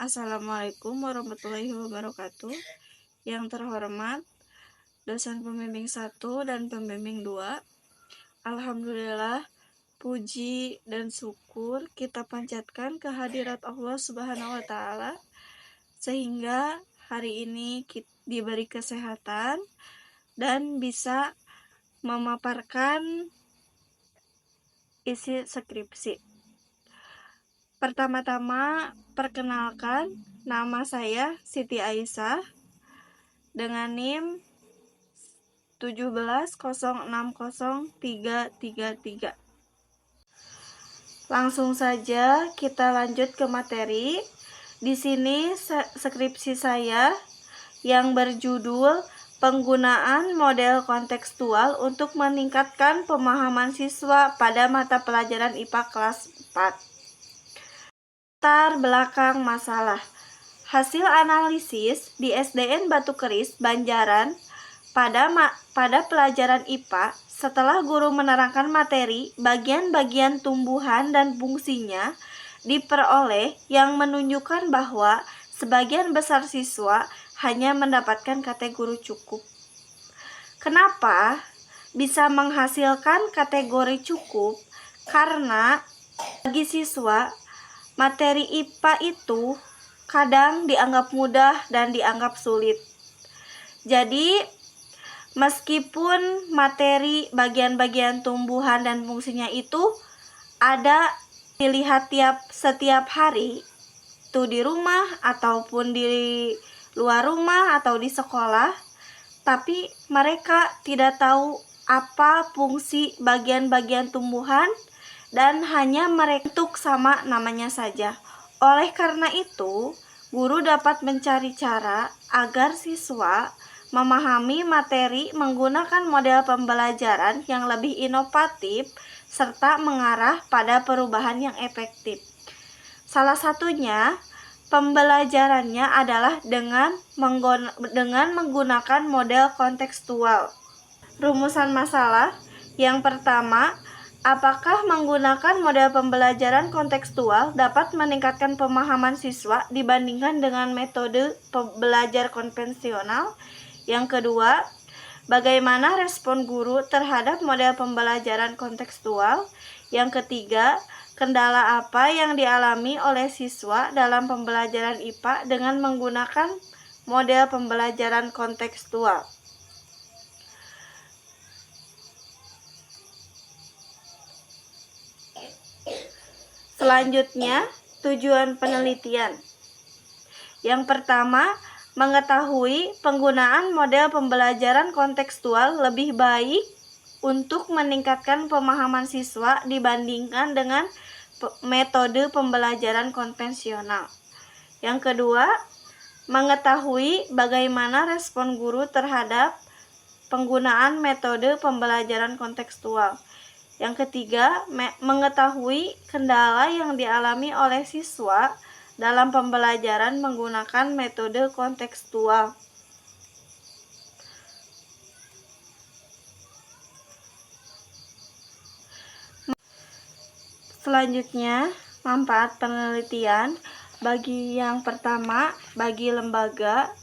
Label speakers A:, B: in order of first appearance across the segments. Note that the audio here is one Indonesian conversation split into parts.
A: Assalamualaikum warahmatullahi wabarakatuh. Yang terhormat dosen pembimbing 1 dan pembimbing 2. Alhamdulillah, puji dan syukur kita panjatkan kehadirat Allah Subhanahu wa taala sehingga hari ini kita diberi kesehatan dan bisa memaparkan isi skripsi. Pertama-tama, perkenalkan, nama saya Siti Aisyah dengan NIM 170603333. Langsung saja kita lanjut ke materi. Di sini skripsi saya yang berjudul Penggunaan Model Kontekstual untuk Meningkatkan Pemahaman Siswa pada Mata Pelajaran IPA kelas 4. Latar belakang masalah. Hasil analisis di SDN Batu Keris, Banjaran pada pelajaran IPA setelah guru menerangkan materi bagian-bagian tumbuhan dan fungsinya diperoleh yang menunjukkan bahwa sebagian besar siswa hanya mendapatkan kategori cukup. Kenapa bisa menghasilkan kategori cukup? Karena bagi siswa materi IPA itu kadang dianggap mudah dan dianggap sulit. Jadi, meskipun materi bagian-bagian tumbuhan dan fungsinya itu ada dilihat setiap hari, itu di rumah ataupun di luar rumah atau di sekolah, tapi mereka tidak tahu apa fungsi bagian-bagian tumbuhan dan hanya merentuk sama namanya saja. Oleh karena itu, guru dapat mencari cara agar siswa memahami materi menggunakan model pembelajaran yang lebih inovatif serta mengarah pada perubahan yang efektif. Salah satunya, pembelajarannya adalah dengan menggunakan model kontekstual. Rumusan masalah yang pertama, apakah menggunakan model pembelajaran kontekstual dapat meningkatkan pemahaman siswa dibandingkan dengan metode belajar konvensional? Yang kedua, bagaimana respon guru terhadap model pembelajaran kontekstual? Yang ketiga, kendala apa yang dialami oleh siswa dalam pembelajaran IPA dengan menggunakan model pembelajaran kontekstual? Selanjutnya, tujuan penelitian. Yang pertama, mengetahui penggunaan model pembelajaran kontekstual lebih baik untuk meningkatkan pemahaman siswa dibandingkan dengan metode pembelajaran konvensional. Yang kedua, mengetahui bagaimana respon guru terhadap penggunaan metode pembelajaran kontekstual. Yang ketiga, mengetahui kendala yang dialami oleh siswa dalam pembelajaran menggunakan metode kontekstual. Selanjutnya, manfaat penelitian bagi yang pertama, bagi lembaga,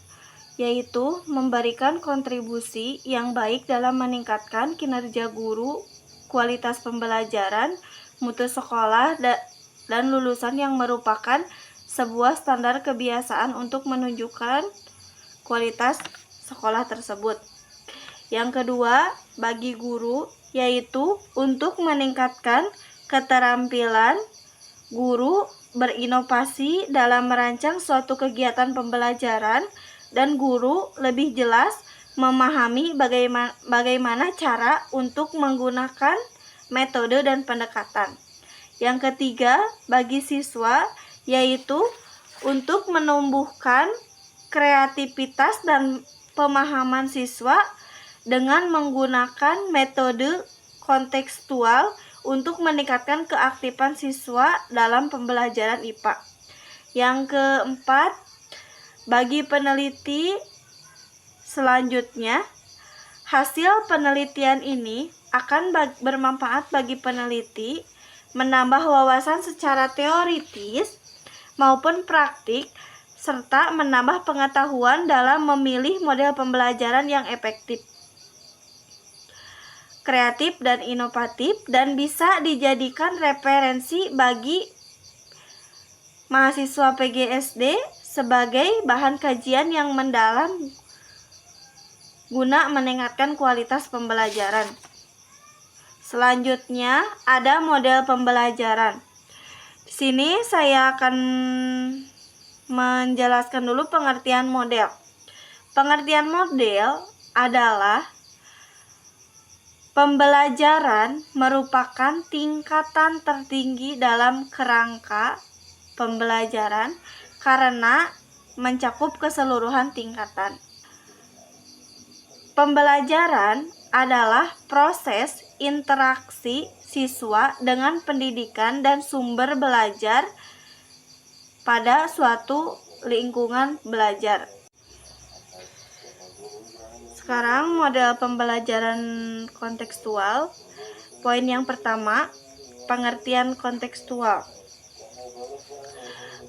A: yaitu memberikan kontribusi yang baik dalam meningkatkan kinerja guru, kualitas pembelajaran, mutu sekolah, dan lulusan yang merupakan sebuah standar kebiasaan untuk menunjukkan kualitas sekolah tersebut. Yang kedua, bagi guru, yaitu untuk meningkatkan keterampilan guru berinovasi dalam merancang suatu kegiatan pembelajaran dan guru lebih jelas memahami bagaimana cara untuk menggunakan metode dan pendekatan. Yang ketiga, bagi siswa, yaitu untuk menumbuhkan kreativitas dan pemahaman siswa dengan menggunakan metode kontekstual untuk meningkatkan keaktifan siswa dalam pembelajaran IPA. Yang keempat, bagi peneliti selanjutnya, hasil penelitian ini akan bermanfaat bagi peneliti, menambah wawasan secara teoritis, maupun praktik, serta menambah pengetahuan dalam memilih model pembelajaran yang efektif, kreatif, dan inovatif, dan bisa dijadikan referensi bagi mahasiswa PGSD sebagai bahan kajian yang mendalam guna meningkatkan kualitas pembelajaran. Selanjutnya ada model pembelajaran. Di sini saya akan menjelaskan dulu pengertian model. Pengertian model adalah pembelajaran merupakan tingkatan tertinggi dalam kerangka pembelajaran karena mencakup keseluruhan tingkatan. Pembelajaran adalah proses interaksi siswa dengan pendidikan dan sumber belajar pada suatu lingkungan belajar. Sekarang model pembelajaran kontekstual. Poin yang pertama, pengertian kontekstual.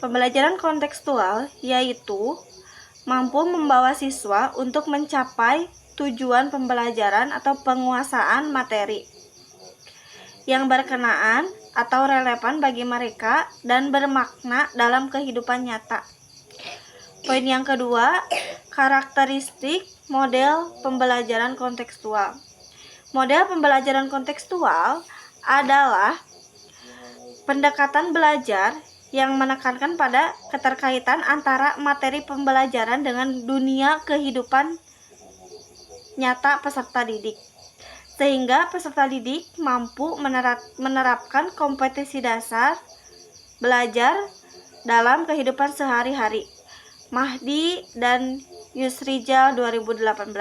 A: Pembelajaran kontekstual yaitu mampu membawa siswa untuk mencapai tujuan pembelajaran atau penguasaan materi yang berkenaan atau relevan bagi mereka dan bermakna dalam kehidupan nyata. Poin yang kedua, karakteristik model pembelajaran kontekstual. Model pembelajaran kontekstual adalah pendekatan belajar yang menekankan pada keterkaitan antara materi pembelajaran dengan dunia kehidupan nyata peserta didik, sehingga peserta didik mampu menerapkan kompetensi dasar belajar dalam kehidupan sehari-hari. Mahdi dan Yusrijal 2018.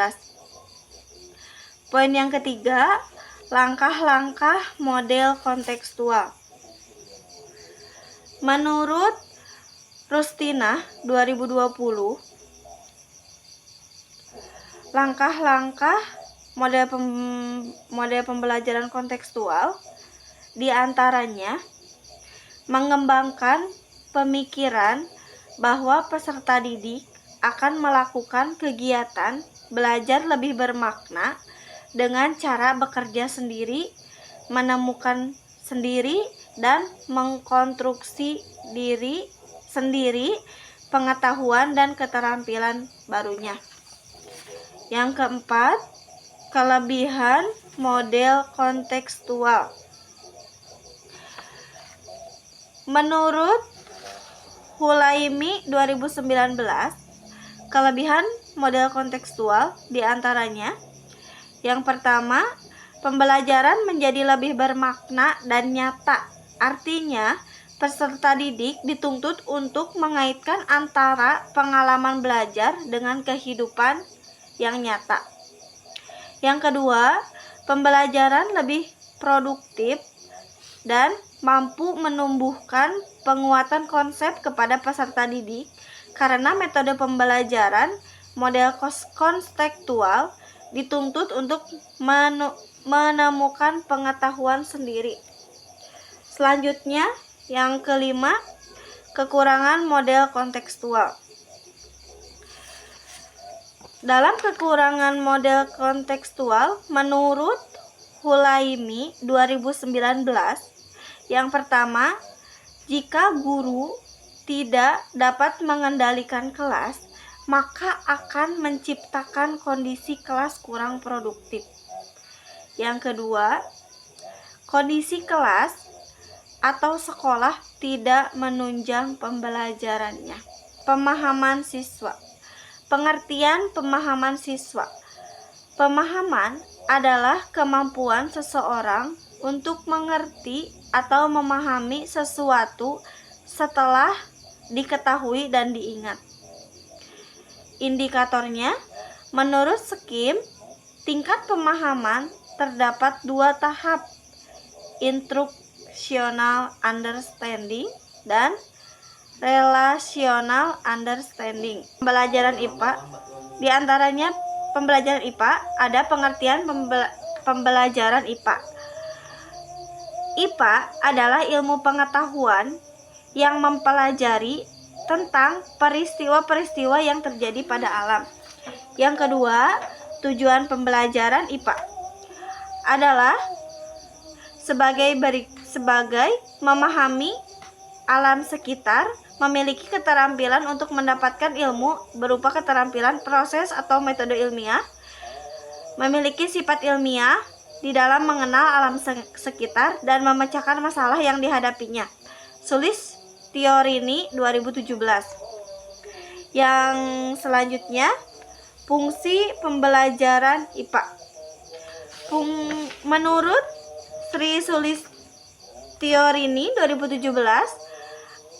A: Poin yang ketiga, langkah-langkah model kontekstual. Menurut Rustinah 2020, langkah-langkah model pembelajaran kontekstual diantaranya mengembangkan pemikiran bahwa peserta didik akan melakukan kegiatan belajar lebih bermakna dengan cara bekerja sendiri, menemukan sendiri, dan mengkonstruksi diri sendiri pengetahuan dan keterampilan barunya. Yang keempat, kelebihan model kontekstual. Menurut Hulaimi 2019, kelebihan model kontekstual diantaranya: yang pertama, pembelajaran menjadi lebih bermakna dan nyata. Artinya, peserta didik dituntut untuk mengaitkan antara pengalaman belajar dengan kehidupan yang nyata. Yang kedua, pembelajaran lebih produktif dan mampu menumbuhkan penguatan konsep kepada peserta didik karena metode pembelajaran model kontekstual dituntut untuk menemukan pengetahuan sendiri. Selanjutnya, yang kelima, kekurangan model kontekstual. Dalam kekurangan model kontekstual, menurut Hulaimi 2019, yang pertama, jika guru tidak dapat mengendalikan kelas, maka akan menciptakan kondisi kelas kurang produktif. Yang kedua, kondisi kelas atau sekolah tidak menunjang pembelajarannya. Pemahaman siswa. Pengertian pemahaman siswa. Pemahaman adalah kemampuan seseorang untuk mengerti atau memahami sesuatu setelah diketahui dan diingat. Indikatornya, menurut Skim, tingkat pemahaman terdapat 2 tahap, instructional understanding dan relational understanding. Pembelajaran IPA, diantaranya pembelajaran IPA ada pengertian pembelajaran IPA. IPA adalah ilmu pengetahuan yang mempelajari tentang peristiwa-peristiwa yang terjadi pada alam. Yang kedua, tujuan pembelajaran IPA adalah sebagai memahami alam sekitar, memiliki keterampilan untuk mendapatkan ilmu berupa keterampilan proses atau metode ilmiah, memiliki sifat ilmiah di dalam mengenal alam sekitar dan memecahkan masalah yang dihadapinya. Sulistiorini 2017. Yang selanjutnya, fungsi pembelajaran IPA. Menurut Sri Sulistiorini 2017,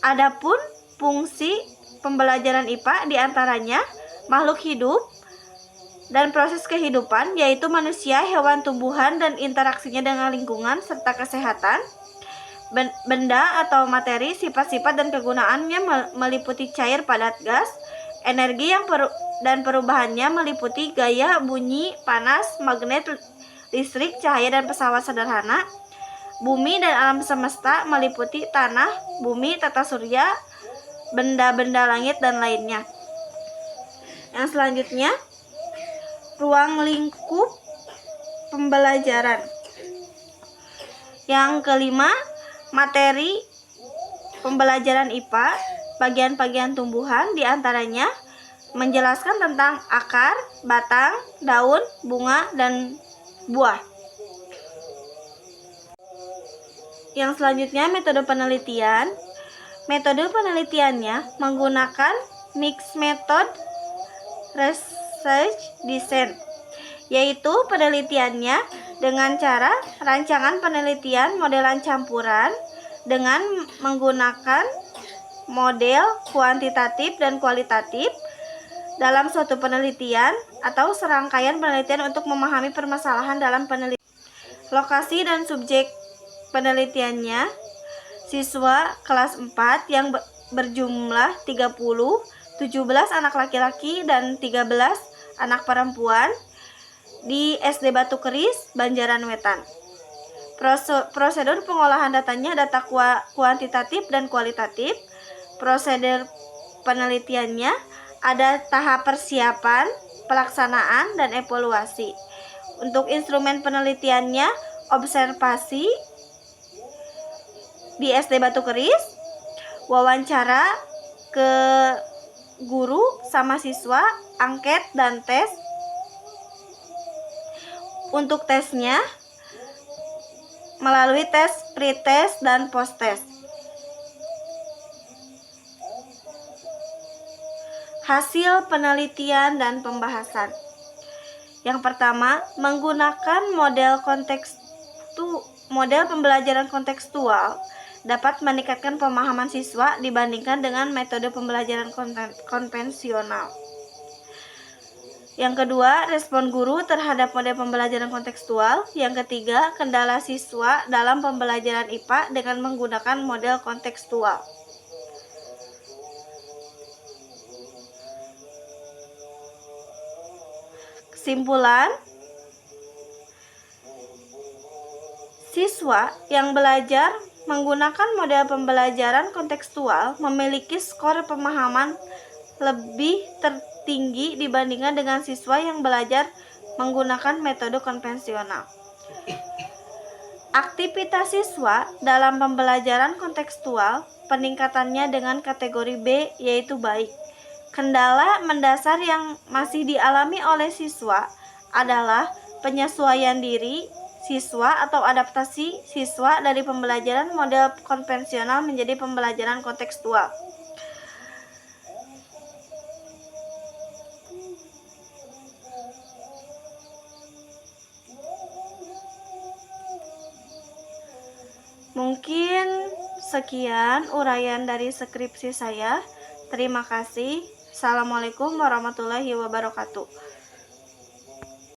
A: adapun fungsi pembelajaran IPA diantaranya makhluk hidup dan proses kehidupan, yaitu manusia, hewan, tumbuhan, dan interaksinya dengan lingkungan, serta kesehatan. Benda atau materi, sifat-sifat dan kegunaannya meliputi cair, padat, gas. Energi dan perubahannya meliputi gaya, bunyi, panas, magnet, listrik, cahaya, dan pesawat sederhana. Bumi dan alam semesta meliputi tanah, bumi, tata surya, benda-benda langit, dan lainnya. Yang selanjutnya, ruang lingkup pembelajaran. Yang kelima, materi pembelajaran IPA, bagian-bagian tumbuhan, diantaranya menjelaskan tentang akar, batang, daun, bunga, dan buah. Yang selanjutnya, metode penelitian. Metode penelitiannya menggunakan mixed method research design, yaitu penelitiannya dengan cara rancangan penelitian modelan campuran dengan menggunakan model kuantitatif dan kualitatif dalam suatu penelitian atau serangkaian penelitian untuk memahami permasalahan dalam penelitian. Lokasi dan subjek penelitiannya siswa kelas 4 yang berjumlah 30, 17 anak laki-laki dan 13 anak perempuan di SD Batu Keris, Banjaran Wetan. Prosedur pengolahan datanya data kuantitatif dan kualitatif. Prosedur penelitiannya ada tahap persiapan, pelaksanaan, dan evaluasi. Untuk instrumen penelitiannya observasi di SD Batu Keris, wawancara ke guru sama siswa, angket, dan tes. Untuk tesnya melalui tes pre-test dan post-test. Hasil penelitian dan pembahasan. Yang pertama, menggunakan model pembelajaran kontekstual dapat meningkatkan pemahaman siswa dibandingkan dengan metode pembelajaran konvensional. Yang kedua, respon guru terhadap model pembelajaran kontekstual. Yang ketiga, kendala siswa dalam pembelajaran IPA dengan menggunakan model kontekstual. Kesimpulan, siswa yang belajar menggunakan model pembelajaran kontekstual memiliki skor pemahaman lebih tertinggi dibandingkan dengan siswa yang belajar menggunakan metode konvensional. Aktivitas siswa dalam pembelajaran kontekstual peningkatannya dengan kategori B, yaitu baik. Kendala mendasar yang masih dialami oleh siswa adalah penyesuaian diri siswa atau adaptasi siswa dari pembelajaran model konvensional menjadi pembelajaran kontekstual. Mungkin sekian uraian dari skripsi saya. Terima kasih. Assalamualaikum warahmatullahi wabarakatuh.